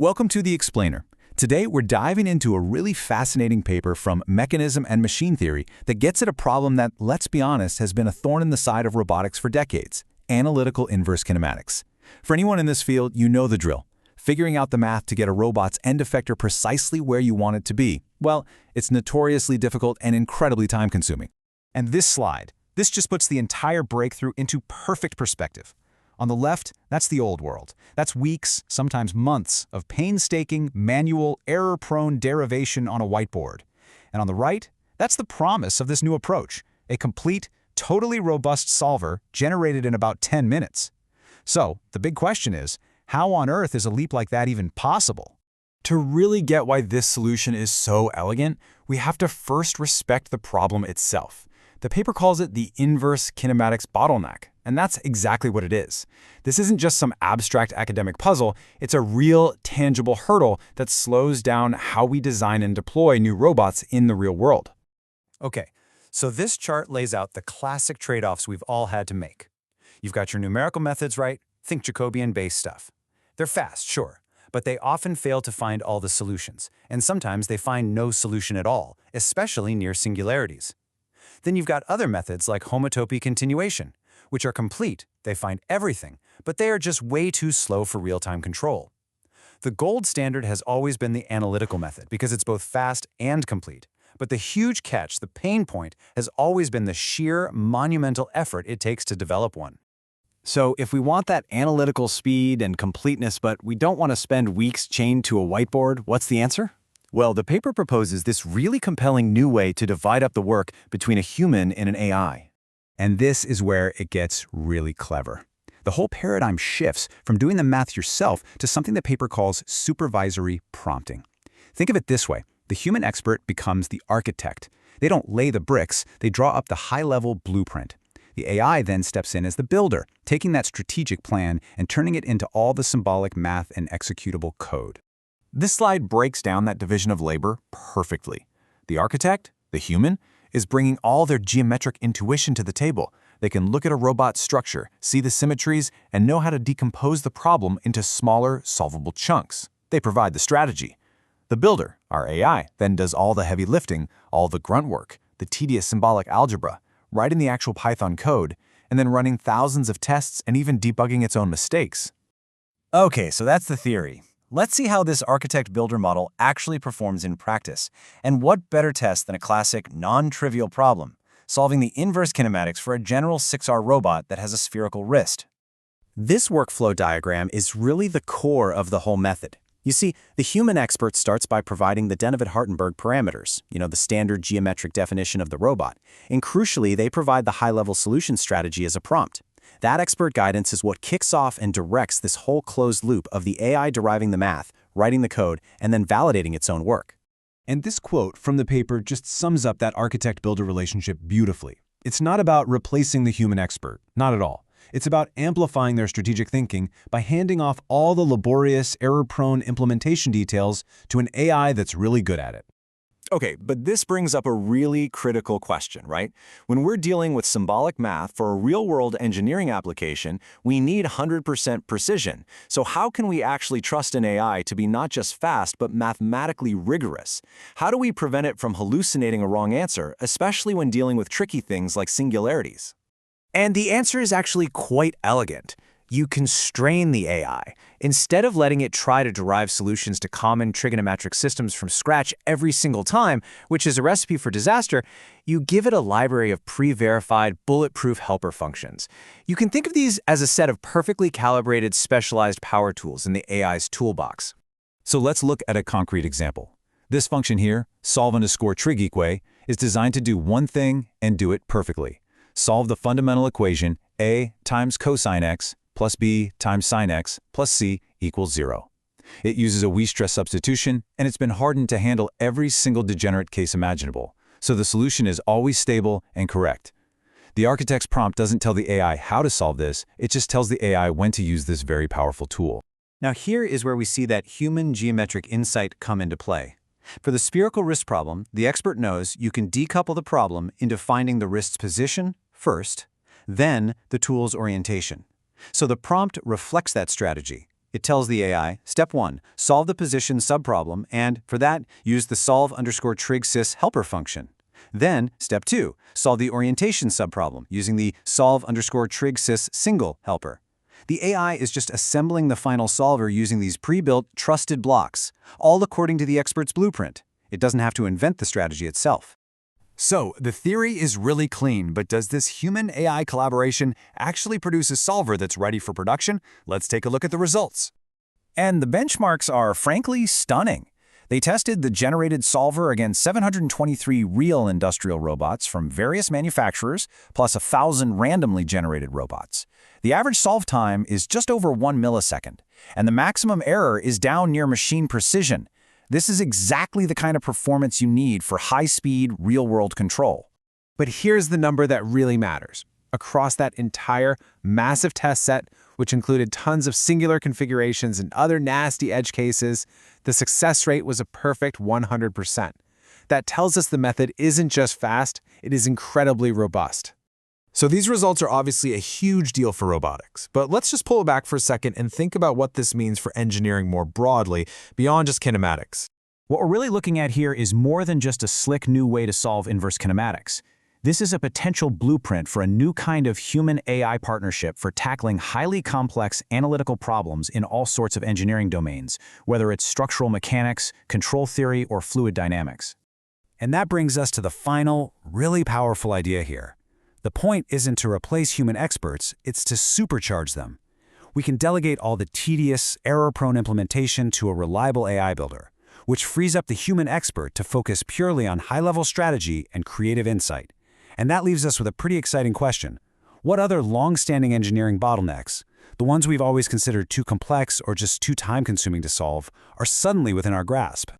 Welcome to The Explainer. Today, we're diving into a really fascinating paper from Mechanism and Machine Theory that gets at a problem that, let's be honest, has been a thorn in the side of robotics for decades: analytical inverse kinematics. For anyone in this field, you know the drill. Figuring out the math to get a robot's end effector precisely where you want it to be, well, it's notoriously difficult and incredibly time-consuming. And this just puts the entire breakthrough into perfect perspective. On the left, that's the old world. That's weeks, sometimes months, of painstaking, manual, error-prone derivation on a whiteboard. And on the right, that's the promise of this new approach: a complete, totally robust solver generated in about 10 minutes. So, the big question is, how on earth is a leap like that even possible? To really get why this solution is so elegant, we have to first respect the problem itself. The paper calls it the inverse kinematics bottleneck, and that's exactly what it is. This isn't just some abstract academic puzzle, it's a real, tangible hurdle that slows down how we design and deploy new robots in the real world. Okay, so this chart lays out the classic trade-offs we've all had to make. You've got your numerical methods right, think Jacobian-based stuff. They're fast, sure, but they often fail to find all the solutions, and sometimes they find no solution at all, especially near singularities. Then you've got other methods like homotopy continuation, which are complete, they find everything, but they are just way too slow for real-time control. The gold standard has always been the analytical method because it's both fast and complete. But the huge catch, the pain point, has always been the sheer, monumental effort it takes to develop one. So if we want that analytical speed and completeness, but we don't want to spend weeks chained to a whiteboard, what's the answer? Well, the paper proposes this really compelling new way to divide up the work between a human and an AI. And this is where it gets really clever. The whole paradigm shifts from doing the math yourself to something the paper calls supervisory prompting. Think of it this way: the human expert becomes the architect. They don't lay the bricks, they draw up the high-level blueprint. The AI then steps in as the builder, taking that strategic plan and turning it into all the symbolic math and executable code. This slide breaks down that division of labor perfectly. The architect, the human, is bringing all their geometric intuition to the table. They can look at a robot's structure, see the symmetries, and know how to decompose the problem into smaller, solvable chunks. They provide the strategy. The builder, our AI, then does all the heavy lifting, all the grunt work, the tedious symbolic algebra, writing the actual Python code, and then running thousands of tests and even debugging its own mistakes. Okay, so that's the theory. Let's see how this architect-builder model actually performs in practice. And what better test than a classic, non-trivial problem: solving the inverse kinematics for a general 6R robot that has a spherical wrist. This workflow diagram is really the core of the whole method. You see, the human expert starts by providing the Denovet-Hartenberg parameters, the standard geometric definition of the robot. And crucially, they provide the high-level solution strategy as a prompt. That expert guidance is what kicks off and directs this whole closed loop of the AI deriving the math, writing the code, and then validating its own work. And this quote from the paper just sums up that architect-builder relationship beautifully. It's not about replacing the human expert, not at all. It's about amplifying their strategic thinking by handing off all the laborious, error-prone implementation details to an AI that's really good at it. Okay, but this brings up a really critical question, right? When we're dealing with symbolic math for a real-world engineering application, we need 100% precision. So how can we actually trust an AI to be not just fast, but mathematically rigorous? How do we prevent it from hallucinating a wrong answer, especially when dealing with tricky things like singularities? And the answer is actually quite elegant. You constrain the AI. Instead of letting it try to derive solutions to common trigonometric systems from scratch every single time, which is a recipe for disaster, you give it a library of pre-verified, bulletproof helper functions. You can think of these as a set of perfectly calibrated, specialized power tools in the AI's toolbox. So let's look at a concrete example. This function here, solve_trig_, is designed to do one thing and do it perfectly. Solve the fundamental equation a times cosine x plus b times sine x plus c equals 0. It uses a Weierstrass substitution, and it's been hardened to handle every single degenerate case imaginable, so the solution is always stable and correct. The architect's prompt doesn't tell the AI how to solve this, it just tells the AI when to use this very powerful tool. Now here is where we see that human geometric insight come into play. For the spherical wrist problem, the expert knows you can decouple the problem into finding the wrist's position first, then the tool's orientation. So the prompt reflects that strategy. It tells the AI, Step 1, solve the position subproblem, and, for that, use the solve_trig_sys helper function. Then, Step 2, solve the orientation subproblem using the solve_trig_sys single helper. The AI is just assembling the final solver using these pre-built, trusted blocks, all according to the expert's blueprint. It doesn't have to invent the strategy itself. So, the theory is really clean, but does this human-AI collaboration actually produce a solver that's ready for production? Let's take a look at the results. And the benchmarks are frankly stunning. They tested the generated solver against 723 real industrial robots from various manufacturers, plus 1,000 randomly generated robots. The average solve time is just over 1 millisecond, and the maximum error is down near machine precision. This is exactly the kind of performance you need for high-speed, real-world control. But here's the number that really matters. Across that entire massive test set, which included tons of singular configurations and other nasty edge cases, the success rate was a perfect 100%. That tells us the method isn't just fast, it is incredibly robust. So these results are obviously a huge deal for robotics, but let's just pull back for a second and think about what this means for engineering more broadly, beyond just kinematics. What we're really looking at here is more than just a slick new way to solve inverse kinematics. This is a potential blueprint for a new kind of human-AI partnership for tackling highly complex analytical problems in all sorts of engineering domains, whether it's structural mechanics, control theory, or fluid dynamics. And that brings us to the final, really powerful idea here. The point isn't to replace human experts, it's to supercharge them. We can delegate all the tedious, error-prone implementation to a reliable AI builder, which frees up the human expert to focus purely on high-level strategy and creative insight. And that leaves us with a pretty exciting question. What other long-standing engineering bottlenecks, the ones we've always considered too complex or just too time-consuming to solve, are suddenly within our grasp?